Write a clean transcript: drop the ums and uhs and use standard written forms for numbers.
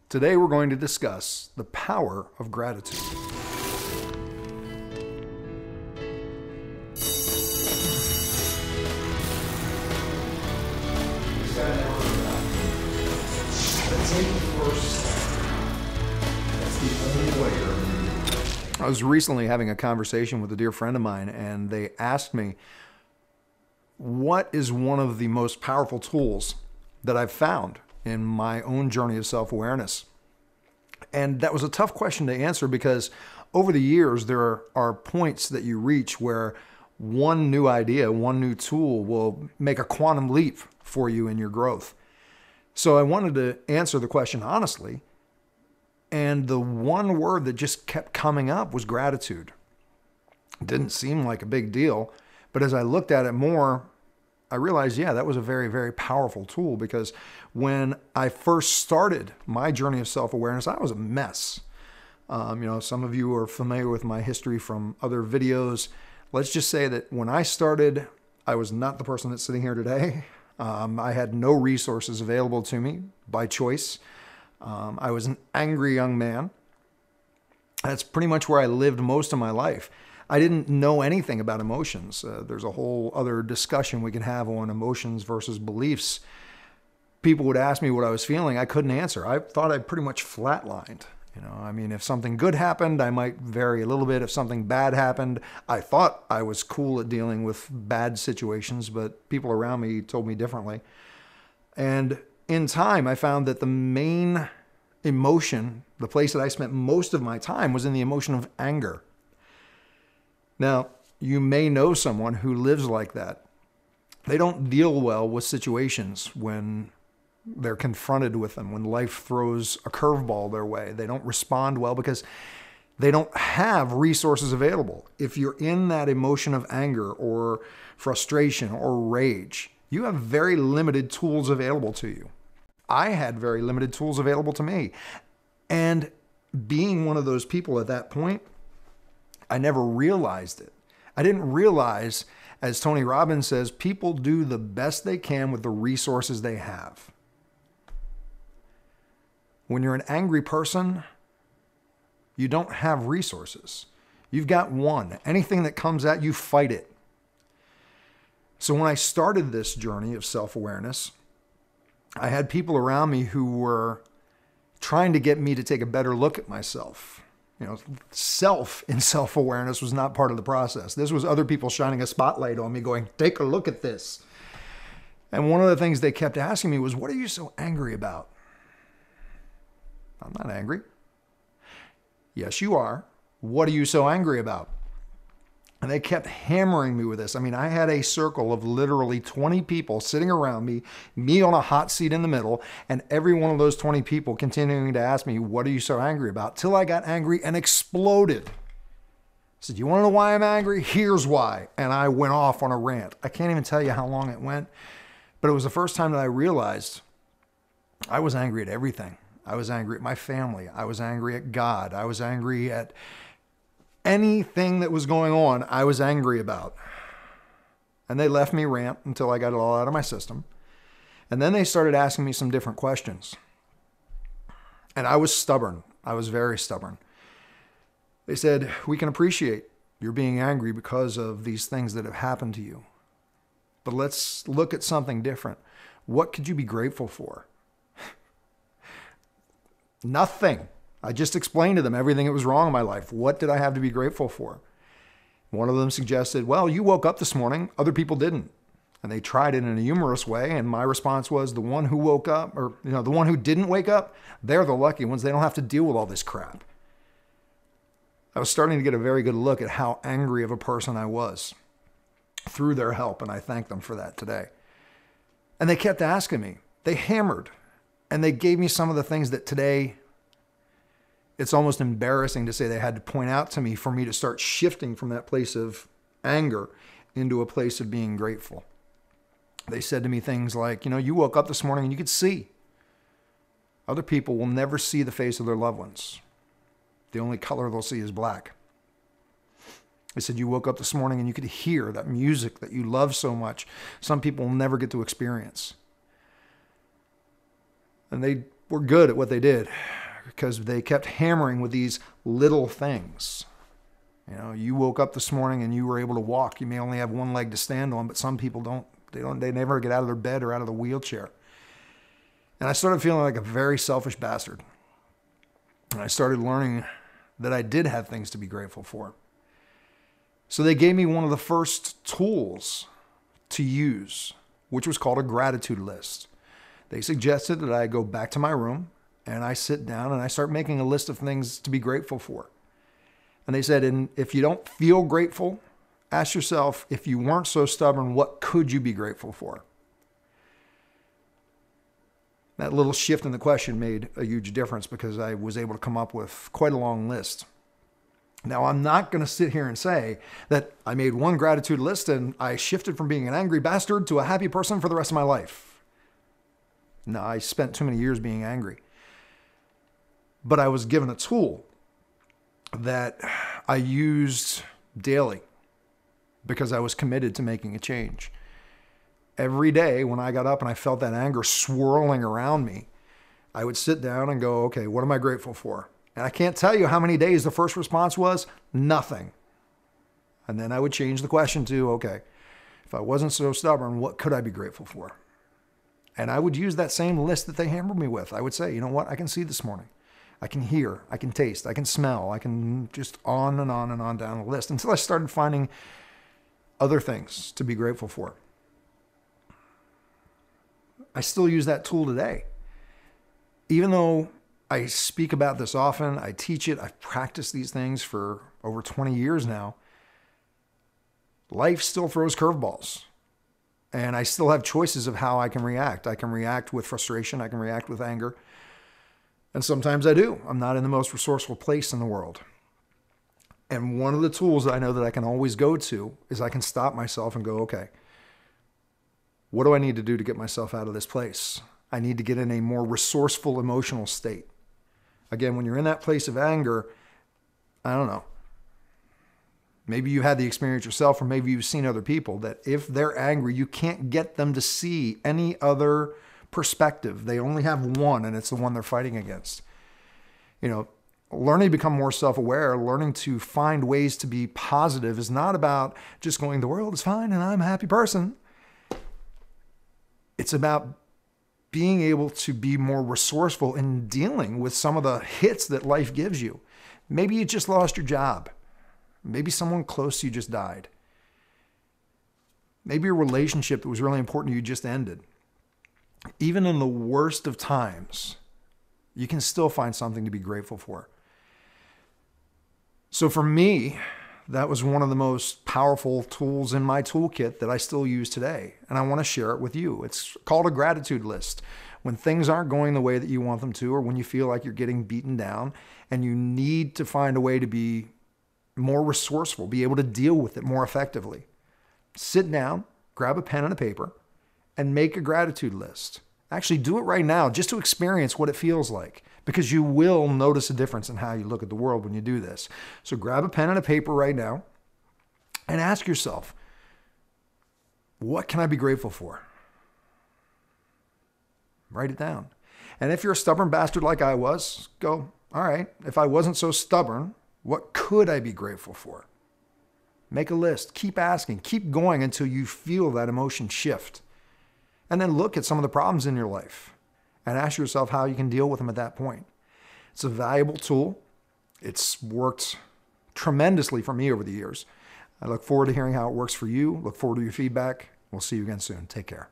Today we're going to discuss the power of gratitude. I was recently having a conversation with a dear friend of mine, and they asked me, what is one of the most powerful tools that I've found in my own journey of self-awareness? And that was a tough question to answer because over the years, there are points that you reach where one new idea, one new tool will make a quantum leap for you in your growth. So I wanted to answer the question honestly. And the one word that just kept coming up was gratitude. It didn't seem like a big deal, but as I looked at it more, I realized, yeah, that was a very, very powerful tool because when I first started my journey of self-awareness, I was a mess. Some of you are familiar with my history from other videos. Let's just say that when I started, I was not the person that's sitting here today. I had no resources available to me by choice. I was an angry young man. That's pretty much where I lived most of my life. I didn't know anything about emotions. There's a whole other discussion we can have on emotions versus beliefs. People would ask me what I was feeling. I couldn't answer. I thought I pretty much flatlined. If something good happened, I might vary a little bit. If something bad happened, I thought I was cool at dealing with bad situations, but people around me told me differently. And in time, I found that the main emotion, the place that I spent most of my time, was in the emotion of anger. Now, you may know someone who lives like that. They don't deal well with situations when they're confronted with them, when life throws a curveball their way. They don't respond well because they don't have resources available. If you're in that emotion of anger or frustration or rage, you have very limited tools available to you. I had very limited tools available to me. And being one of those people at that point, I never realized it. I didn't realize, as Tony Robbins says, people do the best they can with the resources they have. When you're an angry person, you don't have resources. You've got one. Anything that comes at you, fight it. So when I started this journey of self-awareness, I had people around me who were trying to get me to take a better look at myself. Self in self-awareness was not part of the process. This was other people shining a spotlight on me going, take a look at this. And one of the things they kept asking me was, what are you so angry about? I'm not angry. Yes, you are. What are you so angry about? And they kept hammering me with this. I had a circle of literally 20 people sitting around me on a hot seat in the middle, and every one of those 20 people continuing to ask me, what are you so angry about? Till I got angry and exploded. I said, you want to know why I'm angry? Here's why. And I went off on a rant. I can't even tell you how long it went, but it was the first time that I realized I was angry at everything. I was angry at my family. I was angry at God. I was angry at anything that was going on, I was angry about. And they left me rant until I got it all out of my system. And then they started asking me some different questions. And I was stubborn. I was very stubborn. They said, we can appreciate you're being angry because of these things that have happened to you. But let's look at something different. What could you be grateful for? Nothing. I just explained to them everything that was wrong in my life. What did I have to be grateful for? One of them suggested, well, you woke up this morning, other people didn't. And they tried it in a humorous way. And my response was, the one who woke up, or the one who didn't wake up, they're the lucky ones. They don't have to deal with all this crap. I was starting to get a very good look at how angry of a person I was through their help. And I thank them for that today. And they kept asking me. They hammered. And they gave me some of the things that today, it's almost embarrassing to say they had to point out to me for me to start shifting from that place of anger into a place of being grateful. They said to me things like, you woke up this morning and you could see. Other people will never see the face of their loved ones. The only color they'll see is black. They said, you woke up this morning and you could hear that music that you love so much. Some people will never get to experience. And they were good at what they did because they kept hammering with these little things. You know, you woke up this morning and you were able to walk. You may only have one leg to stand on, but some people don't. They never get out of their bed or out of the wheelchair. And I started feeling like a very selfish bastard. And I started learning that I did have things to be grateful for. So they gave me one of the first tools to use, which was called a gratitude list. They suggested that I go back to my room and I sit down and I start making a list of things to be grateful for. And they said, and if you don't feel grateful, ask yourself, if you weren't so stubborn, what could you be grateful for? That little shift in the question made a huge difference because I was able to come up with quite a long list. Now, I'm not going to sit here and say that I made one gratitude list and I shifted from being an angry bastard to a happy person for the rest of my life. No, I spent too many years being angry. But I was given a tool that I used daily because I was committed to making a change. Every day when I got up and I felt that anger swirling around me, I would sit down and go, okay, what am I grateful for? And I can't tell you how many days the first response was, nothing. And then I would change the question to, okay, if I wasn't so stubborn, what could I be grateful for? And I would use that same list that they hammered me with. I would say, you know what? I can see this morning. I can hear, I can taste, I can smell, I can just on and on and on down the list until I started finding other things to be grateful for. I still use that tool today. Even though I speak about this often, I teach it, I've practiced these things for over 20 years now, life still throws curveballs. And I still have choices of how I can react. I can react with frustration, I can react with anger. And sometimes I do. I'm not in the most resourceful place in the world. And one of the tools that I know that I can always go to is I can stop myself and go, okay, what do I need to do to get myself out of this place? I need to get in a more resourceful emotional state. Again, when you're in that place of anger, I don't know. Maybe you had the experience yourself, or maybe you've seen other people that if they're angry, you can't get them to see any other perspective. They only have one, and it's the one they're fighting against. You know, learning to become more self-aware, learning to find ways to be positive is not about just going, the world is fine and I'm a happy person. It's about being able to be more resourceful in dealing with some of the hits that life gives you. Maybe you just lost your job. Maybe someone close to you just died. Maybe a relationship that was really important to you just ended. Even in the worst of times, you can still find something to be grateful for. So for me, that was one of the most powerful tools in my toolkit that I still use today. And I want to share it with you. It's called a gratitude list. When things aren't going the way that you want them to, or when you feel like you're getting beaten down and you need to find a way to be more resourceful, be able to deal with it more effectively, sit down, grab a pen and a paper, and make a gratitude list. Actually, do it right now just to experience what it feels like, because you will notice a difference in how you look at the world when you do this. So grab a pen and a paper right now and ask yourself, what can I be grateful for? Write it down. And if you're a stubborn bastard like I was, go, all right, if I wasn't so stubborn, what could I be grateful for? Make a list. Keep asking. Keep going until you feel that emotion shift. And then look at some of the problems in your life and ask yourself how you can deal with them at that point. It's a valuable tool. It's worked tremendously for me over the years. I look forward to hearing how it works for you. Look forward to your feedback. We'll see you again soon. Take care.